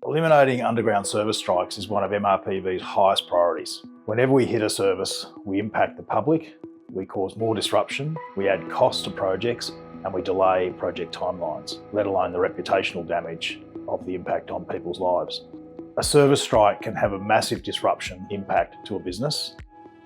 Eliminating underground service strikes is one of MRPV's highest priorities. Whenever we hit a service, we impact the public, we cause more disruption, we add cost to projects, and we delay project timelines, let alone the reputational damage of the impact on people's lives. A service strike can have a massive disruption impact to a business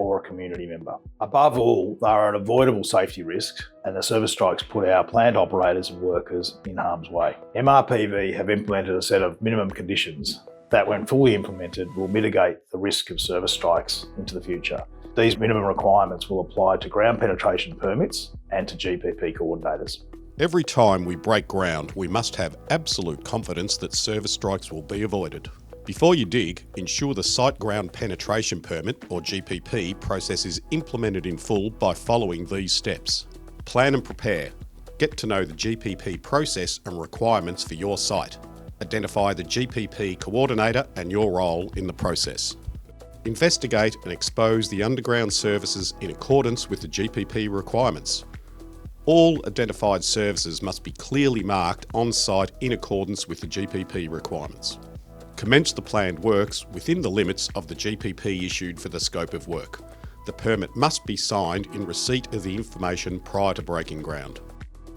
or a community member. Above all, they are an avoidable safety risk, and the service strikes put our plant operators and workers in harm's way. MRPV have implemented a set of minimum conditions that, when fully implemented, will mitigate the risk of service strikes into the future. These minimum requirements will apply to ground penetration permits and to GPP coordinators. Every time we break ground, we must have absolute confidence that service strikes will be avoided. Before you dig, ensure the Site Ground Penetration Permit, or GPP, process is implemented in full by following these steps. Plan and prepare. Get to know the GPP process and requirements for your site. Identify the GPP coordinator and your role in the process. Investigate and expose the underground services in accordance with the GPP requirements. All identified services must be clearly marked on site in accordance with the GPP requirements. Commence the planned works within the limits of the GPP issued for the scope of work. The permit must be signed in receipt of the information prior to breaking ground.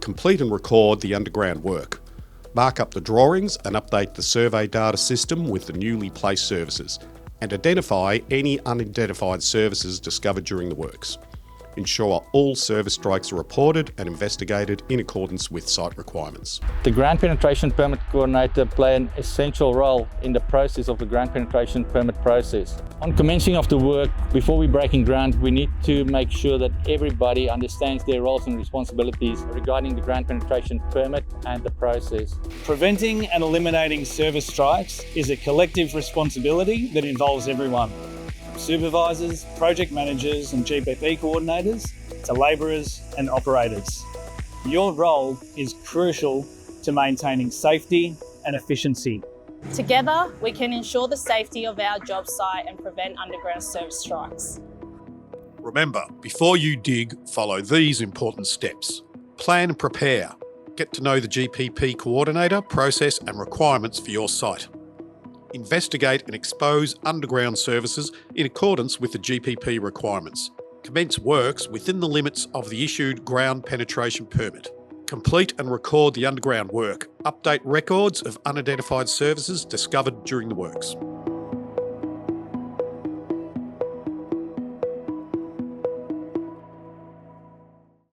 Complete and record the underground work. Mark up the drawings and update the survey data system with the newly placed services, and identify any unidentified services discovered during the works. Ensure all service strikes are reported and investigated in accordance with site requirements. The Ground Penetration Permit Coordinator play an essential role in the process of the Ground Penetration Permit process. On commencing of the work, before we breaking ground, we need to make sure that everybody understands their roles and responsibilities regarding the Ground Penetration Permit and the process. Preventing and eliminating service strikes is a collective responsibility that involves everyone. Supervisors, project managers and GPP coordinators to labourers and operators. Your role is crucial to maintaining safety and efficiency. Together, we can ensure the safety of our job site and prevent underground service strikes. Remember, before you dig, follow these important steps. Plan and prepare. Get to know the GPP coordinator, process and requirements for your site. Investigate and expose underground services in accordance with the GPP requirements. Commence works within the limits of the issued Ground Penetration Permit. Complete and record the underground work. Update records of unidentified services discovered during the works.